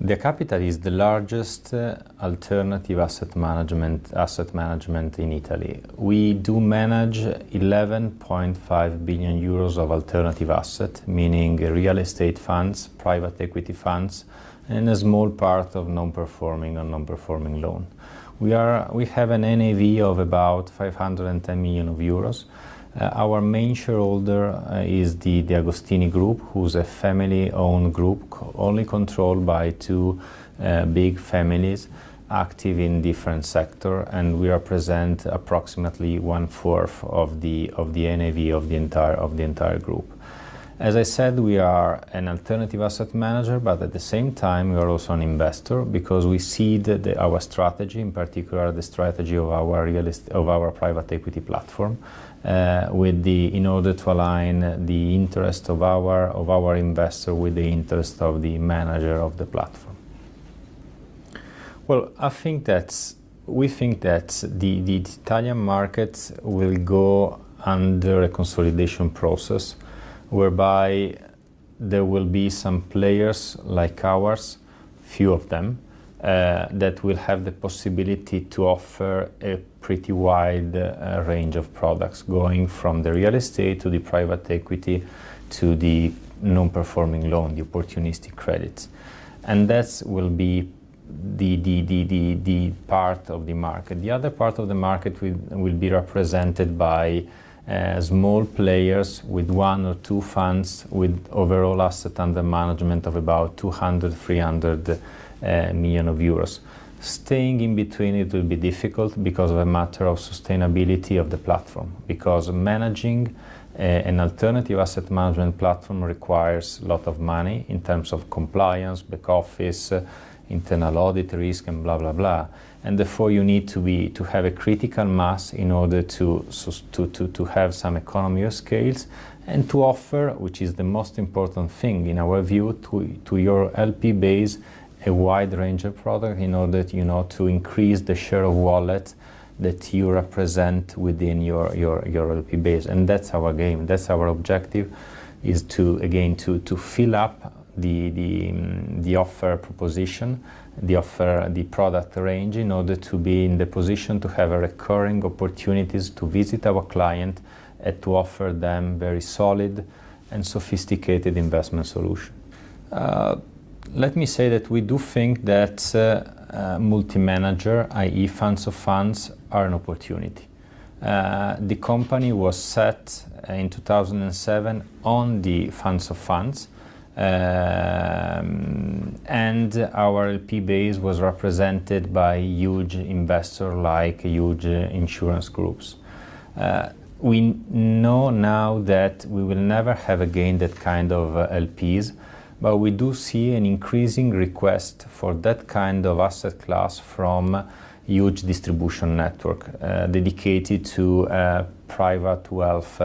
DeA Capital is the largest alternative asset management in Italy. We do manage 11.5 billion euros of alternative asset, meaning real estate funds, private equity funds, and a small part of non-performing loan. We have an NAV of about 510 million euros. Our main shareholder is the Agostini Group, who's a family-owned group only controlled by two big families active in different sectors, and we represent approximately 1/4 of the NAV of the entire group. As I said, we are an alternative asset manager, but at the same time, we are also an investor because we see our strategy, in particular the strategy of our private equity platform, in order to align the interest of our investor with the interest of the manager of the platform. Well, we think that the Italian market will go under a consolidation process, whereby there will be some players like ours, few of them, that will have the possibility to offer a pretty wide range of products, going from the real estate to the private equity to the non-performing loan, the opportunistic credits. And that will be the part of the market. The other part of the market will be represented by small players with one or two funds with overall asset under management of about 200-300 million euros. Staying in between it will be difficult because of a matter of sustainability of the platform, because managing an alternative asset management platform requires a lot of money in terms of compliance, back office, internal audit risk, and blah blah blah. And therefore you need to have a critical mass in order to have some economy of scales and to offer, which is the most important thing in our view, to your LP base a wide range of products in order to increase the share of wallet that you represent within your LP base. And that's our game. That's our objective, is to fill up the offer proposition, the product range, in order to be in the position to have a recurring opportunities to visit our client and to offer them very solid and sophisticated investment solution. Let me say that we do think that multi-manager, i.e. funds of funds, are an opportunity. The company was set in 2007 on the funds of funds, and our LP base was represented by huge investors like huge insurance groups. We know now that we will never have again that kind of LPs, but we do see an increasing request for that kind of asset class from huge distribution network dedicated to private wealth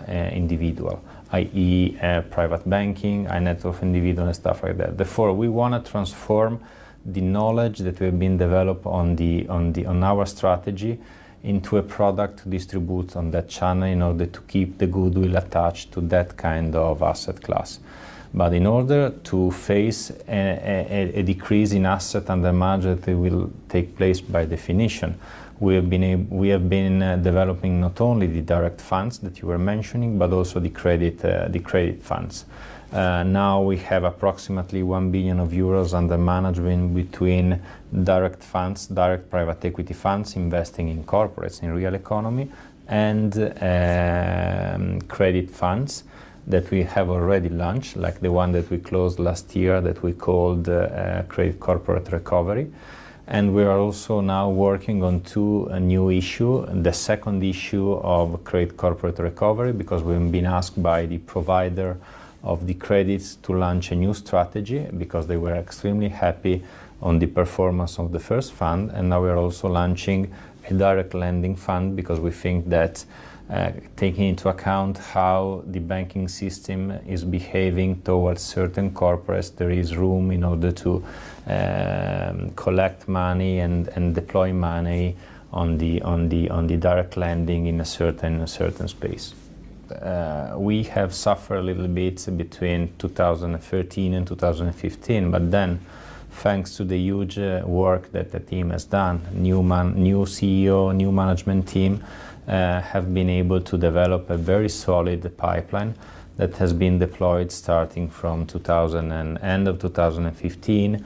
individual, i.e. private banking, high net worth individual and stuff like that. Therefore, we want to transform the knowledge that we've been developed on our strategy into a product to distribute on that channel in order to keep the goodwill attached to that kind of asset class. But in order to face a decrease in asset under management that will take place by definition, we have been developing not only the direct funds that you were mentioning, but also the credit funds. Now we have approximately 1 billion euros under management between direct funds, direct private equity funds investing in corporates in real economy, and credit funds that we have already launched, like the one that we closed last year that we called Credit Corporate Recovery. And we are also now working on two new issues. The second issue of Credit Corporate Recovery, because we've been asked by the provider of the credits to launch a new strategy because they were extremely happy on the performance of the first fund. And now we are also launching a direct lending fund because we think that taking into account how the banking system is behaving towards certain corporates, there is room in order to collect money and deploy money on the direct lending in a certain space. We have suffered a little bit between 2013 and 2015, but then thanks to the huge work that the team has done. New CEO, new management team have been able to develop a very solid pipeline that has been deployed starting from end of 2015,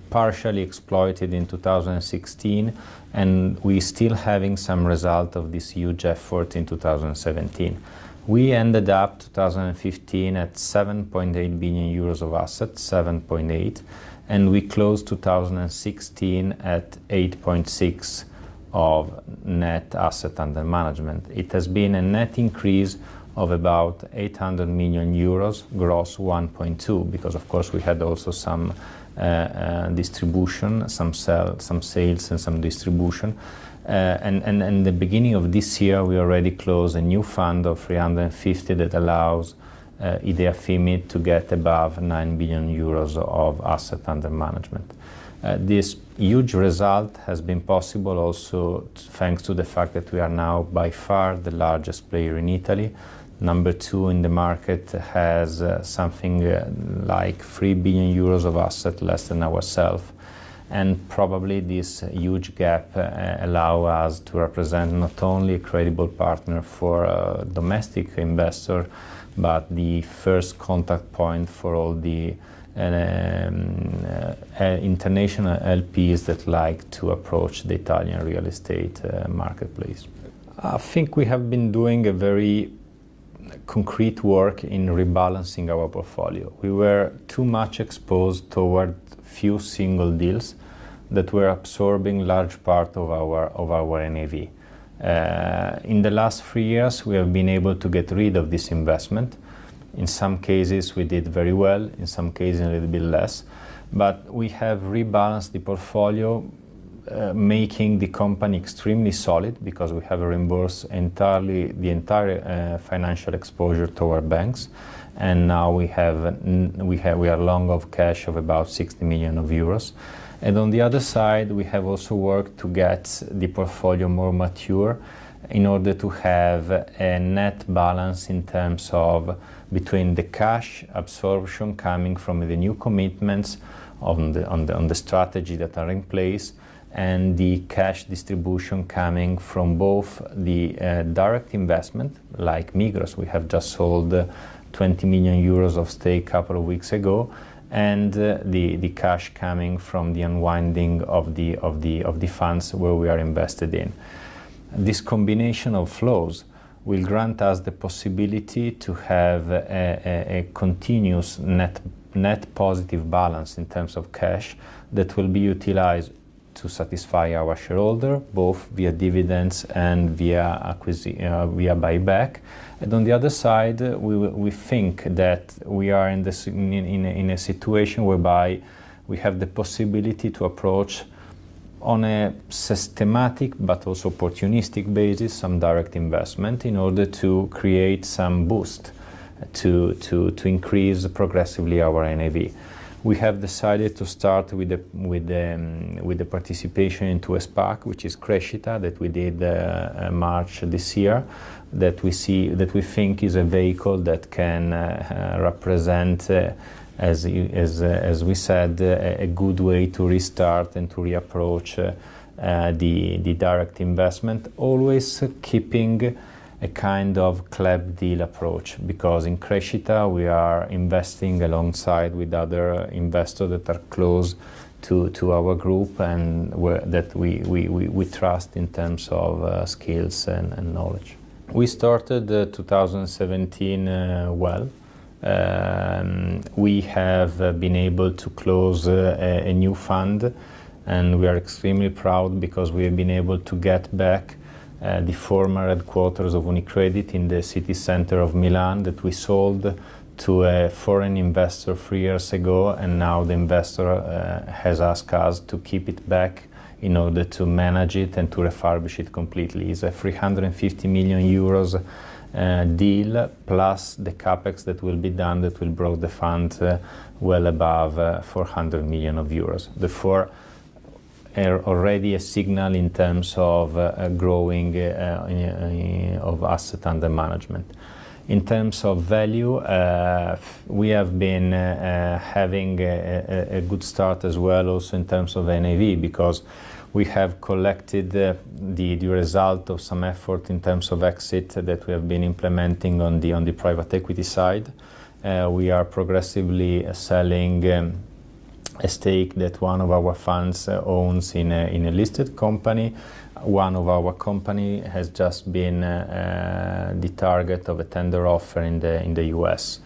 partially exploited in 2016, and we still having some result of this huge effort in 2017. We ended up 2015 at 7.8 billion euros of assets, 7.8, and we closed 2016 at 8.6 of net asset under management. It has been a net increase of about 800 million euros, gross 1.2, because of course we had also some distribution, some sales and some distribution. And the beginning of this year we already closed a new fund of 350 that allows DeA Capital to get above 9 billion euros of asset under management. This huge result has been possible also thanks to the fact that we are now by far the largest player in Italy. Number 2 in the market has something like 3 billion euros of asset less than ourselves. And probably this huge gap allow us to represent not only a credible partner for a domestic investor, but the first contact point for all the international LPs that like to approach the Italian real estate marketplace. I think we have been doing a very concrete work in rebalancing our portfolio. We were too much exposed toward few single deals that were absorbing large part of our NAV. In the last 3 years, we have been able to get rid of this investment. In some cases, we did very well, in some cases, a little bit less. But we have rebalanced the portfolio, making the company extremely solid because we have reimbursed the entire financial exposure to our banks. And now we are long of cash of about 60 million euros. And on the other side, we have also worked to get the portfolio more mature in order to have a net balance in terms of between the cash absorption coming from the new commitments on the strategy that are in place and the cash distribution coming from both the direct investment, like Migros. We have just sold 20 million euros of stake a couple of weeks ago, and the cash coming from the unwinding of the funds where we are invested in. This combination of flows will grant us the possibility to have a continuous net positive balance in terms of cash that will be utilized to satisfy our shareholder, both via dividends and via buyback. And on the other side, we think that we are in a situation whereby we have the possibility to approach on a systematic but also opportunistic basis some direct investment in order to create some boost to increase progressively our NAV. We have decided to start with the participation into a SPAC, which is Crescita, that we did March this year, that we think is a vehicle that can represent, as we said, a good way to restart and to reapproach the direct investment, always keeping a kind of club deal approach, because in Crescita we are investing alongside with other investors that are close to our group and that we trust in terms of skills and knowledge. We started 2017 well. We have been able to close a new fund, and we are extremely proud because we have been able to get back the former headquarters of Unicredit in the city center of Milan that we sold to a foreign investor 3 years ago, and now the investor has asked us to keep it back in order to manage it and to refurbish it completely. It's a 350 million euros deal plus the capex that will be done that will bring the fund well above 400 million euros. Therefore, already a signal in terms of growing of asset under management. In terms of value, we have been having a good start as well, also in terms of NAV, because we have collected the result of some effort in terms of exit that we have been implementing on the private equity side. We are progressively selling a stake that one of our funds owns in a listed company. One of our company has just been the target of a tender offer in the US.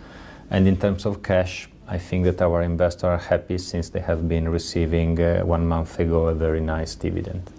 And in terms of cash, I think that our investors are happy since they have been receiving 1 month ago a very nice dividend.